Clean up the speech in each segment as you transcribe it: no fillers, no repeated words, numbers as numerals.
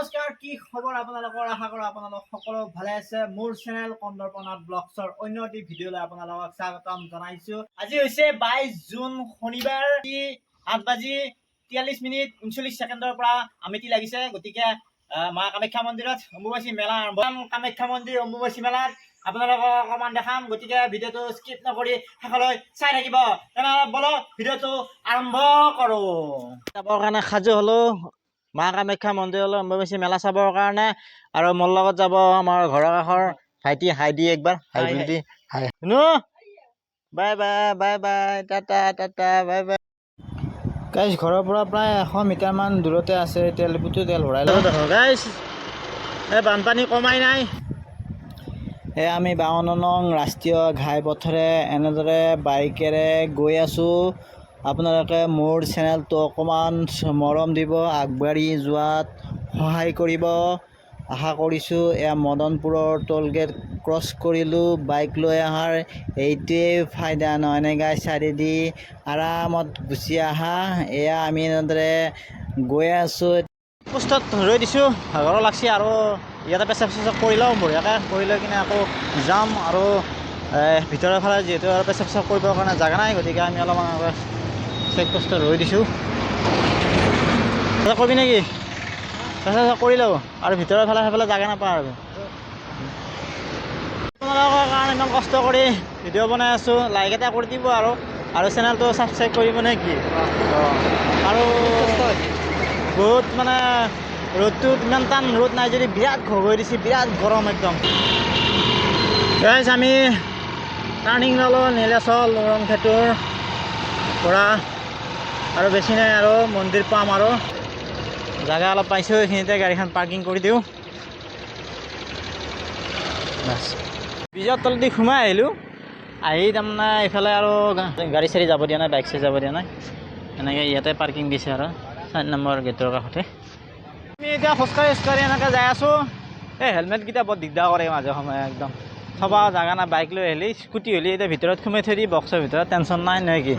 নমস্কাৰ, কি খবৰ আপোনালোকৰ? আশা কৰোঁ আপোনালোক সকলো ভালে আছে। মোৰ চেনেল কন্দৰ্পনাথ ব্লগছৰ অন্য এটি ভিডিঅ'লৈ আপোনালোকক স্বাগতম জনাইছো। আজি হৈছে 22 জুন শনিবাৰ, 8:43:39 পৰা আমিতি লাগিছে। গতিকে মা কামাখ্যা মন্দিৰত অম্বুবাচী মেলা আৰম্ভ। কামাখ্যা মন্দিৰ অম্বুবাচী মেলাত আপোনালোকক অকণমান দেখাম। গতিকে ভিডিঅ'টো স্কিপ নকৰি শেষলৈ চাই থাকিব। তেনেহ'লে বলক ভিডিঅ'টো আৰম্ভ কৰোঁ। যাবৰ কাৰণে সাজু হ'লো মা কামাখ্যা মন্দিৰলৈ অম্বুবাচী মেলা চাবৰ কাৰণে। আৰু মোৰ লগত যাব আমাৰ ঘৰৰ কাষৰ ভাইটি। হাই দি একবাৰ, হাই বুলি দি হাই। শুনো, bye bye bye bye, Tata Tata, bye bye. Guys, ঘৰৰ পৰা প্ৰায় 100 মিটাৰমান দূৰতে আছে। তেল ভৰাই লওঁ। দেখো গাইজ, এই বানপানী কমাই নাই। আমি 52 নং ৰাষ্ট্ৰীয় ঘাইপথেৰে এনেদৰে বাইকেৰে গৈ আছোঁ। আপোনালোকে মোৰ চেনেলটো অকণমান মৰম দিব, আগবাঢ়ি যোৱাত সহায় কৰিব আশা কৰিছোঁ। এয়া মদনপুৰৰ টোল গেট ক্ৰছ কৰিলোঁ। বাইক লৈ অহাৰ এইটোৱেই ফাইদা, নহয়নে গাইজ? চাইডেদি আৰামত গুচি আহা। এয়া আমি এনেদৰে গৈ আছোঁ। পোষ্টত ৰৈ দিছোঁ, ভাগৰো লাগছি। আৰু ইয়াতে পেচাব চেচাব কৰি লওঁ বঢ়িয়াকৈ, কৰি লৈ কিনে আকৌ যাম। আৰু ভিতৰৰ ফালে যিহেতু আৰু পেচাব চেচাব কৰিবৰ কাৰণে জেগা নাই, গতিকে আমি অলপমান চেকপোষ্টত ৰৈ দিছোঁ। কৰিবি নেকি? পেচাব চেচাব কৰি লওঁ আৰু ভিতৰৰ ফালে সেইফালে জেগা নাপাওঁ। আৰু আপোনালোকৰ কাৰণে ইমান কষ্ট কৰি ভিডিঅ' বনাই আছোঁ, লাইক এটা কৰি দিব আৰু চেনেলটো ছাবস্ক্ৰাইব কৰিব নে কি? আৰু বহুত মানে ৰ'দটোত ইমান টান ৰ'দ নাই যদি বিৰাট ঘগৈ দিছে, বিৰাট গৰম একদম। গাইজ, আমি টাৰ্ণিং ল'লোঁ নীলাচল ৰংঘাটৰ পৰা। আৰু বেছি নাই, আৰু মন্দিৰ পাম। আৰু জেগা অলপ পাইছোঁ, এইখিনিতে গাড়ীখন পাৰ্কিং কৰি দিওঁ। বাছ ব্ৰিজৰ তলেদি সোমাই আহিলোঁ। আহি তাৰমানে এইফালে আৰু গাড়ী চাড়ী যাব দিয়া নাই, বাইক চাড়ী যাব দিয়া নাই। এনেকৈ ইয়াতে পাৰ্কিং দিছে আৰু 4 নম্বৰ গেটৰ কাষতে। আমি এতিয়া খোজকাঢ়ি এনেকৈ যাই আছোঁ। এই হেলমেটকেইটা বৰ দিগদাৰ কৰে মাজে সময়ে একদম। থবা জেগা নাই। বাইক লৈ আহিলি, স্কুটি হ'লি এতিয়া ভিতৰত সোমাই থৈ দি বক্সৰ ভিতৰত, টেনশ্যন নাই নে কি?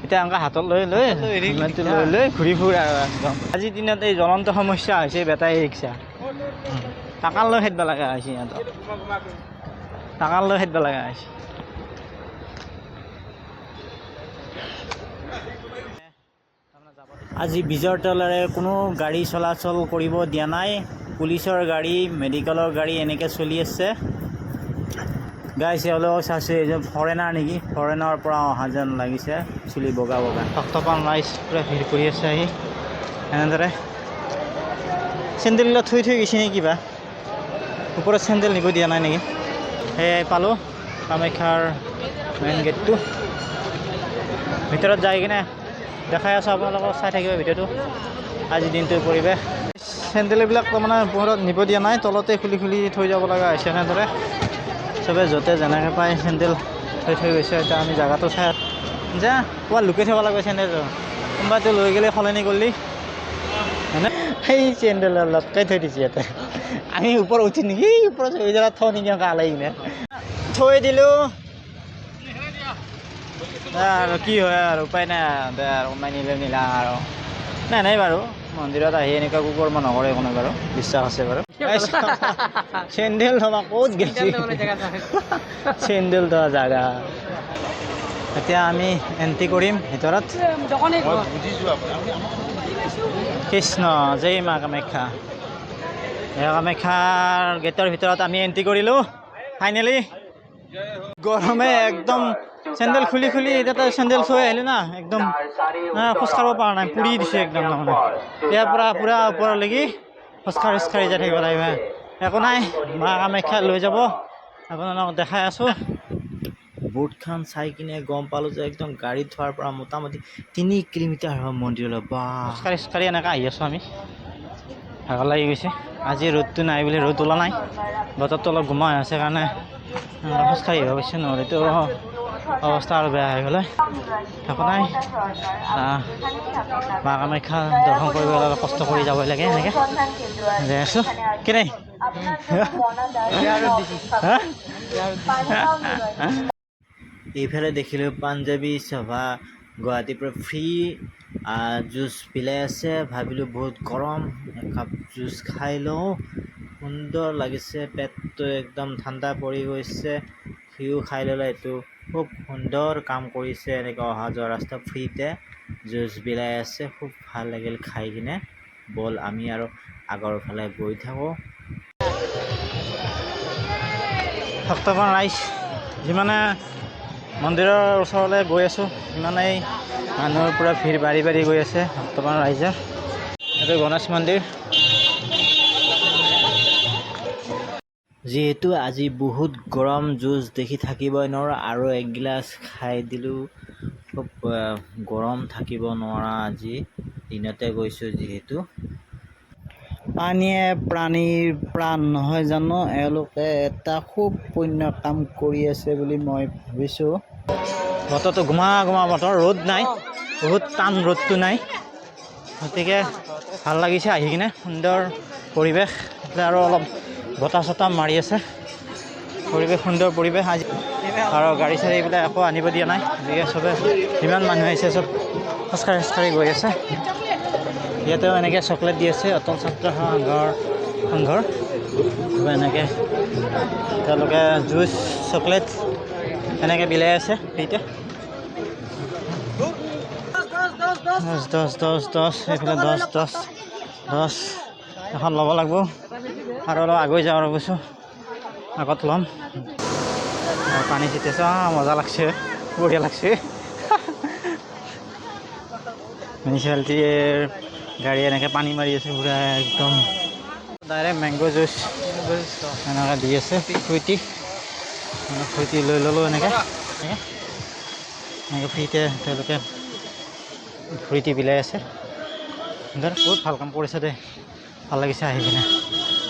এতিয়া এনেকৈ হাতত লৈ হেলমেটটো লৈ ঘূৰি ফুৰে আৰু একদম। আজিৰ দিনত এই জ্বলন্ত সমস্যা হৈছে বেটাৰী ৰিক্সা। টাকাল লৈ খেদিব লগা হৈছে সিহঁতক, টাকাল লৈ খেদিব লগা হৈছে। আজি ব্ৰিজৰ তলেৰে কোনো গাড়ী চলাচল কৰিব দিয়া নাই। পুলিচৰ গাড়ী, মেডিকেলৰ গাড়ী এনেকৈ চলি আছে। গাইছে হ'লেও চাইছোঁ এইজন ফৰেনাৰ নেকি? ফৰেনাৰ পৰা অহা যেন লাগিছে। চুলি বগা বগা, ভক্তপান ৰাইজ পূৰা ভিৰ কৰি আছে আহি এনেদৰে। চেণ্ডেলবিলাক থৈ গৈছে নেকি কিবা? ওপৰত চেণ্ডেল নিব দিয়া নাই নেকি? সেয়াই পালোঁ কামাখ্যাৰ মেইন গেটটো। ভিতৰত যাই কিনে দেখাই আছোঁ আপোনালোকক, চাই থাকিব ভিডিঅ'টো। আজিৰ দিনটোৰ পৰিৱেশ। চেণ্ডেলবিলাক তাৰমানে ওপৰত নিব দিয়া নাই, তলতে খুলি খুলি থৈ যাব লগা হৈছে এনেদৰে। চবে য'তে যেনেকৈ পায় চেণ্ডেল থৈ গৈছে। এতিয়া আমি জেগাটো চাই যা ক'ৰবাত লুকাই থ'ব লাগিব চেণ্ডেলটো। কোনোবাটো লৈ গ'লে সলনি কৰিলি হয়নে? সেই চেণ্ডেল লটকাই থৈ দিছে ইয়াতে। আমি ওপৰত উঠি নেকি ওপৰত হৈ জেগাত থওঁ নেকি এনেকৈ আলাই কিনে থৈ দিলোঁ। আৰু কি হয় আৰু উপায় নাই আৰু কমাই নিলে নিলা আৰু নাই বাৰু। মন্দিৰত আহি এনেকুৱা কুকৰ্ম নকৰে কোনো বাৰু, বিশ্বাস আছে বাৰু। চেণ্ডেল থ'বা ক'ত গেছি? চেণ্ডেল থোৱা জেগা। এতিয়া আমি এণ্ট্ৰি কৰিম ভিতৰত। কৃষ্ণ জয় মা কামাখ্যা। কামাখ্যাৰ গেটৰ ভিতৰত আমি এণ্ট্ৰি কৰিলোঁ ফাইনেলি। গৰমে একদম চেণ্ডেল খুলি এতিয়া চেণ্ডেল থৈ আহিলোঁ না, একদম খোজকাঢ়িব পৰা নাই, পুৰি দিছে একদম। তাৰমানে ইয়াৰ পৰা পূৰা ওপৰলৈকে খোজকাঢ়ি যাই থাকিব লাগিব। একো নাই, মা কামাখ্যা লৈ যাব। আপোনালোকক দেখাই আছোঁ। বোৰ্ডখন চাই কিনে গম পালোঁ যে একদম গাড়ীত থোৱাৰ পৰা মোটামুটি 3 কিলোমিটাৰ হয় মন্দিৰলৈ। বা খোজকাঢ়ি এনেকৈ আহি আছোঁ আমি। ভাগৰ লাগি গৈছে। আজি ৰ'দটো নাই বুলি, ৰ'দ ওলোৱা নাই, বতৰটো অলপ গোমা হৈ আছে কাৰণে খোজকাঢ়ি আহিব পাৰিছোঁ, নহ'লেতো অৱস্থা আৰু বেয়া হৈ গ'লে। একো নাই, মা কামাখ্যা দৰ্শন কৰিবলৈ অলপ কষ্ট কৰি যাবই লাগে। এনেকৈ যাই আছোঁ। কেনে এইফালে দেখিলোঁ পাঞ্জাবী সভা, গুৱাহাটীৰ পৰা ফ্ৰী জুচ পিলাই আছে। ভাবিলোঁ বহুত গৰম, একাপ জুচ খাই লওঁ। সুন্দৰ লাগিছে, পেটটো একদম ঠাণ্ডা পৰি গৈছে। সিও খাই ল'লে। এইটো খুব সুন্দৰ কাম কৰিছে, এনেকৈ অহা যোৱা ৰাস্তা ফ্ৰীতে জুচ বিলাই আছে। খুব ভাল লাগিল খাই কিনে। বল আমি আৰু আগৰ ফালে গৈ থাকোঁ। ভক্তগণ ৰাইজ যিমানে মন্দিৰৰ ওচৰলৈ গৈ আছোঁ সিমানেই মানুহৰ পৰা ভিৰ বাঢ়ি বাঢ়ি গৈ আছে ভক্তগণ ৰাইজৰ। এইটো গণেশ মন্দিৰ। যিহেতু আজি বহুত গৰম, জুচ দেখি থাকিবই নোৱাৰোঁ আৰু এগিলাচ খাই দিলোঁ। খুব গৰম, থাকিব নোৱাৰা আজি। দিনতে গৈছোঁ যিহেতু। পানীয়ে প্ৰাণীৰ প্ৰাণ নহয় জানো? এওঁলোকে এটা খুব পুণ্য কাম কৰি আছে বুলি মই ভাবিছোঁ। বতৰটো ঘুমা ঘুমা বতৰ, ৰ'দ নাই, বহুত টান ৰ'দটো নাই। গতিকে ভাল লাগিছে আহি কিনে, সুন্দৰ পৰিৱেশ। আৰু অলপ বতাহ চতাহ মাৰি আছে, পৰিৱেশ সুন্দৰ পৰিৱেশ আজি। আৰু গাড়ী চাড়ী এইবিলাক একো আনিব দিয়া নাই। গতিকে চবে যিমান মানুহ আহিছে চব খোজকাঢ়ি গৈ আছে। ইয়াতেও এনেকৈ চকলেট দি আছে, অটল ছাত্ৰ সংঘৰ এনেকৈ তেওঁলোকে জুচ চকলেট এনেকৈ বিলাই আছে ফ্ৰীতে। 10 এইফালে 10 এখন ল'ব লাগিব আৰু অলপ আগুৱাই যাওঁ ৰ'বচোন, আগত ল'ম। পানী ছিটিছে, মজা লাগছে, বঢ়িয়া লাগছে। মিউনিচিপালিটিৰ গাড়ী এনেকৈ পানী মাৰি আছে পুৰা একদম ডাইৰেক্ট মেংগ' জুচ এনেকৈ দি আছে। ফ্ৰুটি লৈ ল'লোঁ এনেকৈ ফ্ৰীতে তেওঁলোকে ফ্ৰুটি বিলাই আছে। বহুত ভাল কাম কৰিছে দেই, ভাল লাগিছে আহি কিনে।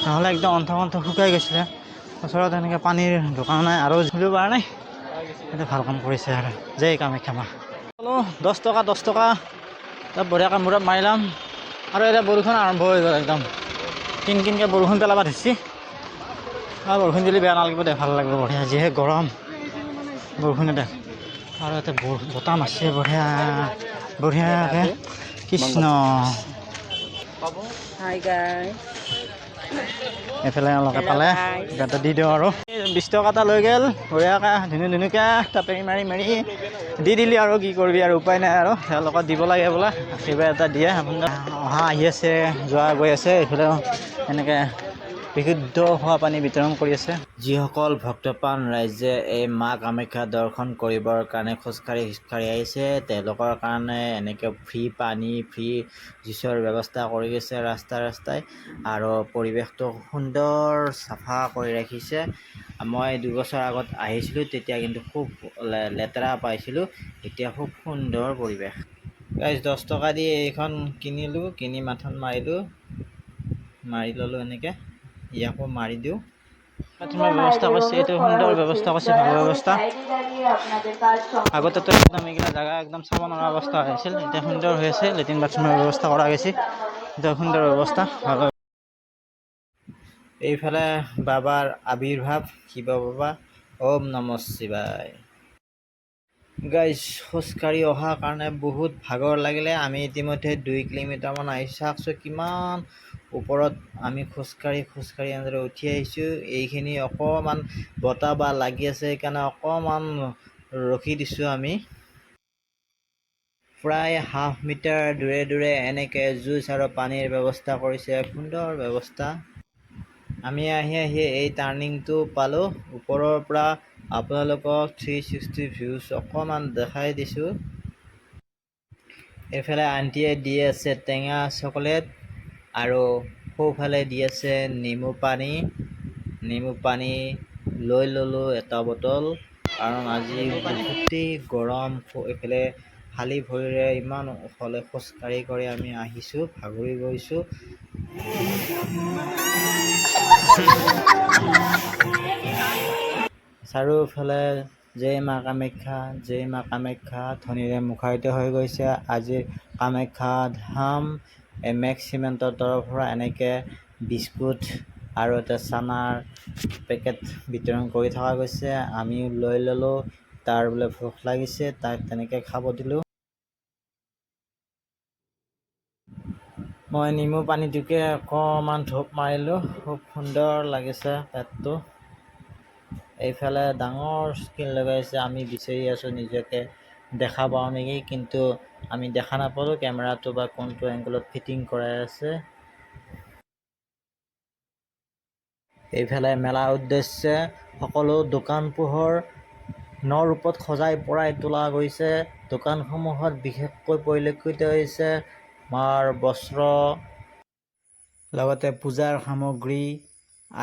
নহ'লে একদম অন্থ শুকাই গৈছিলে। ওচৰত এনেকৈ পানীৰ দোকান নাই আৰু ধৰিব পৰা নাই। সেইটো ভাল কাম কৰিছে আৰু জয় কামাখ্যা মা। 10 টকা তাত বঢ়িয়াকৈ মূৰত মাৰিলাম। আৰু এতিয়া বৰষুণ আৰম্ভ হৈ গ'ল, একদম কিনকিনকৈ বৰষুণ পেলাব ধৰিছে। আৰু বৰষুণ দিলে বেয়া নালাগিব দে, ভাল লাগিব বঢ়িয়া। যিহে গৰম বৰষুণে দে। আৰু ইয়াতে বতাহ মাৰিছে বঢ়িয়াকৈ। কৃষ্ণ এইফালে এওঁলোকে পালে, তাতে দি দিওঁ আৰু 20 টকা এটা লৈ গ'ল বঢ়িয়াকৈ ধুনীয়াকৈ টাপেৰি মাৰি দি দিলি আৰু কি কৰিবি আৰু, উপায় নাই আৰু। তেওঁলোকক দিব লাগে বোলে, আশীৰ্বাদ এটা দিয়ে। অহা আহি আছে, যোৱা গৈ আছে। এইফালে এনেকৈ বিশুদ্ধ খোৱা পানী বিতৰণ কৰি আছে। যিসকল ভক্তপ্ৰাণ ৰাইজে এই মা কামাখ্যা দৰ্শন কৰিবৰ কাৰণে খোজকাঢ়ি আহিছে, তেওঁলোকৰ কাৰণে এনেকৈ ফ্ৰী পানী, ফ্ৰী জুচৰ ব্যৱস্থা কৰি গৈছে ৰাস্তাই। আৰু পৰিৱেশটো সুন্দৰ চাফা কৰি ৰাখিছে। মই 2 বছৰ আগত আহিছিলোঁ, তেতিয়া কিন্তু খুব লেতেৰা পাইছিলোঁ। এতিয়া খুব সুন্দৰ পৰিৱেশ। 10 টকা দি এইখন কিনিলোঁ, কিনি মাথাত মাৰি ল'লোঁ এনেকৈ। ইয়াকো মাৰি দিওঁ। ব্যৱস্থা কৰিছে, এইটো সুন্দৰ ব্যৱস্থা কৰিছে, ভাল ব্যৱস্থা। আগতেতো একদম এইগিলা জেগা একদম চাব নোৱাৰা অৱস্থা হৈছিল, এতিয়া সুন্দৰ হৈ আছে। লেট্ৰিন বাথৰুমৰ ব্যৱস্থা কৰা গৈছে, এতিয়া সুন্দৰ ব্যৱস্থা। এইফালে বাবাৰ আৱিৰ্ভাৱ, শিৱ বাবা, ওম নমঃ শিৱায়। গাইজ খোজকাঢ়ি অহাৰ কাৰণে বহুত ভাগৰ লাগিলে। আমি ইতিমধ্যে 2 কিলোমিটাৰমান আহিছোঁ। চাওকচোন কিমান ওপৰত আমি খোজকাঢ়ি এনেদৰে উঠি আহিছোঁ। এইখিনি অকণমান বতাহ বা লাগি আছে, সেইকাৰণে অকণমান ৰখি দিছোঁ আমি। প্ৰায় ½ মিটাৰ দূৰে এনেকৈ জুচ আৰু পানীৰ ব্যৱস্থা কৰিছে, সুন্দৰ ব্যৱস্থা। আমি আহি এই টাৰ্ণিংটো পালোঁ। ওপৰৰ পৰা আপোনালোকক 360 ভিউজ অকণমান দেখাই দিছোঁ। এইফালে আণ্টিয়ে দি আছে টেঙা চকলেট আৰু সোঁফালে দি আছে নেমু পানী লৈ ল'লোঁ এটা বটল, কাৰণ আজি বহুতেই গৰম। এইফালে খালী ভৰিৰে ইমান খোজকাঢ়ি আমি আহিছোঁ, ভাগৰি গৈছোঁ। চাৰিওফালে জয় মা কামাখ্যা, জয় মা কামাখ্যা ধ্বনিৰে মুখাৰিত হৈ গৈছে। আজিৰ কামাখ্যা ধাম মেক্স চিমেণ্টৰ তৰফৰ পৰা এনেকৈ বিস্কুট আৰু এটা চানাৰ পেকেট বিতৰণ কৰি থকা গৈছে। আমিও লৈ ল'লোঁ। তাৰ বোলে ভোক লাগিছে, তাক তেনেকৈ খাব দিলোঁ। মই নেমু পানীটোকে অকণমান ঢোক মাৰিলোঁ, খুব সুন্দৰ লাগিছে পেটটো। এইফালে ডাঙৰ স্ক্ৰীণ লগাইছে, আমি বিচাৰি আছোঁ নিজকে দেখা পাওঁ নেকি, কিন্তু আমি দেখা নাপালোঁ কেমেৰাটো বা কোনটো এংগলত ফিটিং কৰাই আছে। এইফালে মেলাৰ উদ্দেশ্যে সকলো দোকান পোহৰ ৰূপত সজাই পৰাই তোলা গৈছে। দোকানসমূহত বিশেষকৈ পৰিলক্ষিত হৈছে মাৰ বস্ত্ৰ, লগতে পূজাৰ সামগ্ৰী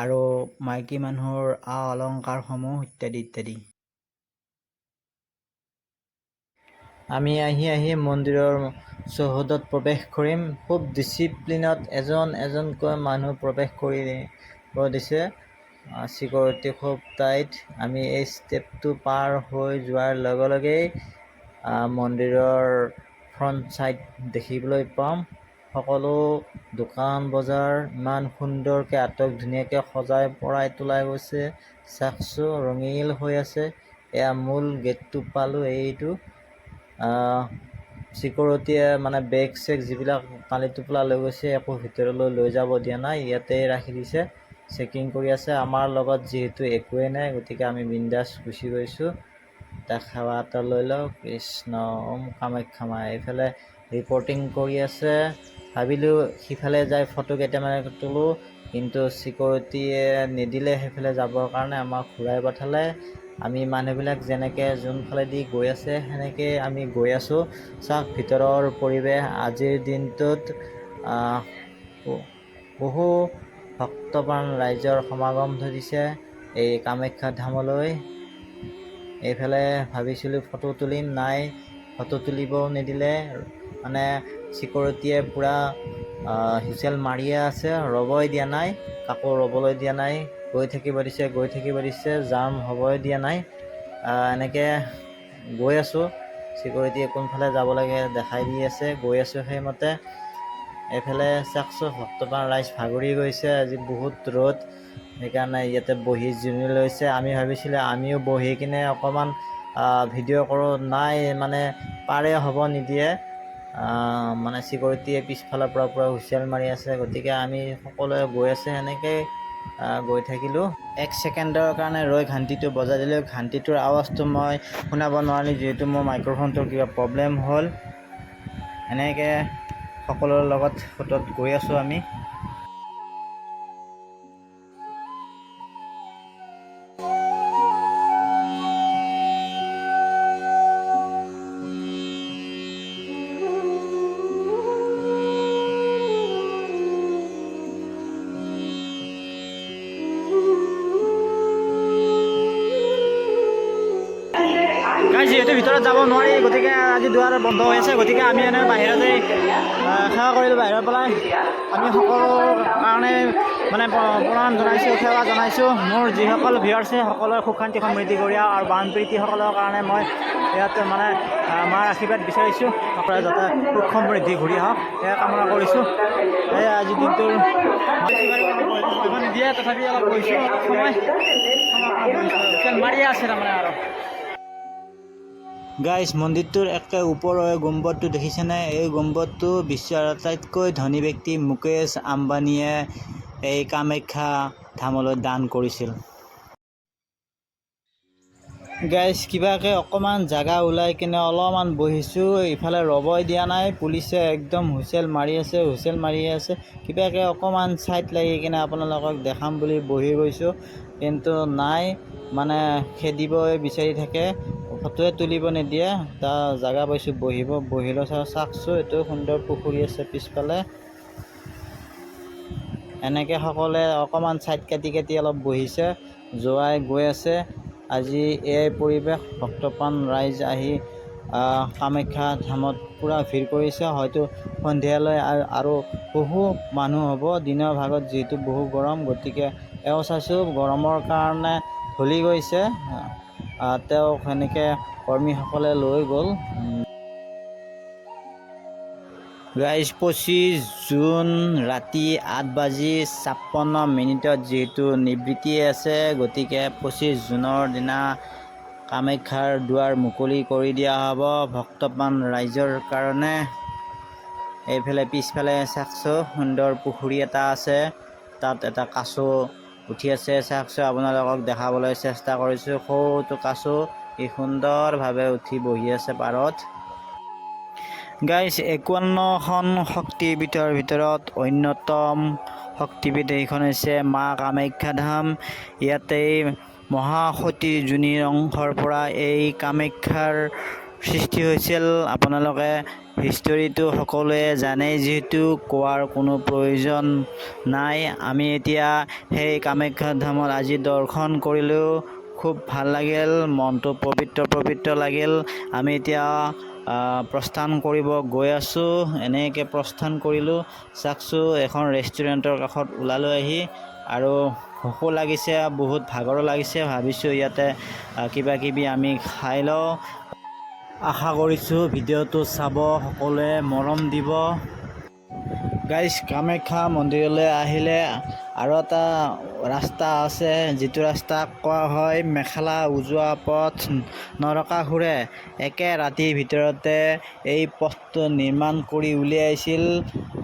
আৰু মাইকী মানুহৰ অলংকাৰসমূহ ইত্যাদি ইত্যাদি। আমি আহি মন্দিৰৰ চৌহদত প্ৰৱেশ কৰিম। খুব ডিচিপ্লিনত এজন এজনকৈ মানুহ প্ৰৱেশ কৰিব দিছে। চিকিউৰিটি খুব টাইট। আমি এই ষ্টেপটো পাৰ হৈ যোৱাৰ লগে লগেই মন্দিৰৰ ফ্ৰণ্ট ছাইড দেখিবলৈ পাম। সকলো দোকান বজাৰ ইমান সুন্দৰকৈ ধুনীয়াকৈ সজাই পৰাই তোলা গৈছে। চাকচো ৰঙিল হৈ আছে। এয়া মূল গেটটো পালোঁ। এইটো চিকিউৰিটিয়ে মানে বেগ চেগ যিবিলাক টালি টোপোলা লৈ গৈছে একো ভিতৰলৈ লৈ যাব দিয়া নাই, ইয়াতে ৰাখি দিছে। চেকিং কৰি আছে। আমাৰ লগত যিহেতু একোৱেই নাই, গতিকে আমি বিন্দাছ গুচি গৈছোঁ। তাক সেৱা এটা লৈ লওঁ। কৃষ্ণ ওম কামাখ্যা মা। এইফালে ৰিপৰ্টিং কৰি আছে। ভাবিলোঁ সিফালে যাই ফটো কেইটামান তোলোঁ, কিন্তু চিকিউৰিটিয়ে নিদিলে সেইফালে যাবৰ কাৰণে, আমাক ঘূৰাই পঠালে। আমি মানুহবিলাক যেনেকৈ যোনফালেদি গৈ আছে সেনেকৈ আমি গৈ আছোঁ। চাওক ভিতৰৰ পৰিৱেশ। আজিৰ দিনটোত বহু ভক্তপ্ৰাণ ৰাইজৰ সমাগম ঘটিছে এই কামাখ্যা ধামলৈ। এইফালে ভাবিছিলোঁ ফটো তুলিম, নাই ফটো তুলিবও নিদিলে। মানে চিকিউৰিটিয়ে পূৰা হুইচেল মাৰিয়ে আছে, ৰ'বই দিয়া নাই, কাকো ৰ'বলৈ দিয়া নাই। গৈ থাকিব দিছে, জাম হ'বই দিয়া নাই। এনেকৈ গৈ আছোঁ। চিকিউৰিটিয়ে কোনফালে যাব লাগে দেখাই দি আছে, গৈ আছোঁ সেইমতে। এইফালে চাকচো ভক্তপ্ৰাণ ৰাইজ ভাগৰি গৈছে, আজি বহুত ৰ'দ, সেইকাৰণে ইয়াতে বহি জিৰণি লৈছে। আমি ভাবিছিলোঁ আমিও বহি কিনে অকণমান ভিডিঅ' কৰোঁ, নাই মানে পাৰে হ'ব নিদিয়ে। মানে চিকিউৰিটিয়ে পিছফালৰ পৰা পূৰা হুইচেল মাৰি আছে, গতিকে আমি সকলোৱে গৈ আছে। সেনেকৈ গৈ থাকিলোঁ। 1 ছেকেণ্ডৰ কাৰণে ৰৈ ঘণ্টিটো বজাই দিলোঁ। ঘণ্টিটোৰ আৱাজটো মই শুনাব নোৱাৰিলোঁ, যিহেতু মোৰ মাইক্ৰফোনটোৰ কিবা প্ৰব্লেম হ'ল। এনেকৈ সকলোৰে লগত ফটোত গৈ আছোঁ আমি। যিহেতু ভিতৰত যাব নোৱাৰি, গতিকে আজি দুৱাৰ বন্ধ হৈ আছে, গতিকে আমি এনে বাহিৰতে সেৱা কৰিলোঁ। বাহিৰৰ পৰাই আমি সকলোৰ কাৰণে মানে প্ৰণাম জনাইছোঁ, সেৱা জনাইছোঁ। মোৰ যিসকল ভিউৱাৰ্ছে সকলোৰে সুখ শান্তি সমৃদ্ধি কৰি আৰু বান প্ৰীতিসকলৰ কাৰণে মই ইয়াত মানে মাৰ আশীৰ্বাদ বিচাৰিছোঁ। সকলোৱে যাতে সুখ সমৃদ্ধি ঘূৰি আহক সেয়া কামনা কৰিছোঁ। সেয়ে আজি দিনটোৰ নিদিয়ে, তথাপি অলপ গৈছোঁ, অলপ সময় মাৰিয়ে আছে তাৰমানে আৰু। গাইজ, মন্দিৰটোৰ একে ওপৰৰ গুম্বদটো দেখিছেনে? এই গুম্বদটো বিশ্বৰ আটাইতকৈ ধনী ব্যক্তি মুকেশ আম্বানীয়ে এই কামাখ্যা ধামলৈ দান কৰিছিল। গাইজ, কিবাকৈ অকণমান জাগা ওলাই কিনে অলপমান বহিছোঁ। ইফালে ৰ'বই দিয়া নাই, পুলিচে একদম হুইচেল মাৰি আছে। কিবাকৈ অকণমান ছাইড লাগি কিনে আপোনালোকক দেখাম বুলি বহি গৈছোঁ, কিন্তু নাই, মানে খেদিবই বিচাৰি থাকে, ফটোৱে তুলিব নিদিয়ে। তাৰ জাগা পাইছোঁ বহিলৈ চাওকচোন, এইটো সুন্দৰ পুখুৰী আছে পিছফালে। এনেকৈ সকলোৱে অকণমান ছাইড কাটি অলপ বহিছে, যোৱাই গৈ আছে। আজি এই পৰিৱেশ, ভক্তপ্ৰাণ ৰাইজ আহি কামাখ্যা ধামত পূৰা ভিৰ কৰিছে। হয়তো সন্ধিয়ালৈ আৰু বহু মানুহ হ'ব। দিনৰ ভাগত যিহেতু বহু গৰম, গতিকে এওঁ চাইছোঁ গৰমৰ কাৰণে ঢলি গৈছে। তেওঁক সেনেকৈ কৰ্মীসকলে লৈ গ'ল। গাইজ, 25 জুন ৰাতি 8:56 যিহেতু নিবৃত্তি আছে, গতিকে 25 জুনৰ দিনা কামাখ্যাৰ দুৱাৰ মুকলি কৰি দিয়া হ'ব ভক্তপ্ৰাণ ৰাইজৰ কাৰণে। এইফালে পিছফালে চাওকচোন সুন্দৰ পুখুৰী এটা আছে, তাত এটা কাছও উঠি আছে। চাওকচোন, আপোনালোকক দেখাবলৈ চেষ্টা কৰিছোঁ। সৌটো কাছও কি সুন্দৰভাৱে উঠি বহি আছে পাৰত। গাইজ 51খন শক্তিপীঠৰ ভিতৰত অন্যতম শক্তিপীঠ এইখন হৈছে মা কামাখ্যা ধাম। ইয়াতেই মহাসতী যোনিৰ অংশৰ পৰা এই কামাখ্যাৰ সৃষ্টি হৈছিল। আপোনালোকে হিষ্টৰীটো সকলোৱে জানেই, যিহেতু কোৱাৰ কোনো প্ৰয়োজন নাই। আমি এতিয়া সেই কামাখ্যা ধামত আজি দৰ্শন কৰিলোঁ, খুব ভাল লাগিল, মনটো পবিত্ৰ লাগিল। আমি এতিয়া প্ৰস্থান কৰিব গৈ আছোঁ। এনেকৈ প্ৰস্থান কৰিলোঁ। চাওকচোন, এখন ৰেষ্টুৰেণ্টৰ কাষত ওলালোঁ আহি, আৰু ভোকো লাগিছে, বহুত ভাগৰো লাগিছে। ভাবিছোঁ ইয়াতে কিবা কিবি আমি খাই লওঁ। আশা কৰিছোঁ ভিডিঅ'টো চাব, সকলোৱে মৰম দিব। গাইজ, কামাখ্যা মন্দিৰলৈ আহিলে আৰু এটা ৰাস্তা আছে, যিটো ৰাস্তাক কোৱা হয় মেখেলা উজোৱা পথ। নৰকাসুৰে একে ৰাতিৰ ভিতৰতে এই পথটো নিৰ্মাণ কৰি উলিয়াইছিল।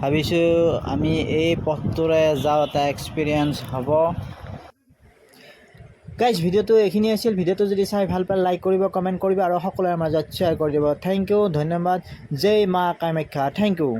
ভাবিছোঁ আমি এই পথটোৰে যাওঁ, এটা এক্সপিৰিয়েঞ্চ হ'ব। গাইজ, ভিডিঅ'টো এইখিনি আছিল। ভিডিঅ'টো যদি চাই ভাল পায় লাইক কৰিব, কমেণ্ট কৰিব আৰু সকলোৰে মাজত শ্বেয়াৰ কৰি দিব। থেংক ইউ, ধন্যবাদ। জয় মা কামাখ্যা। Thank U.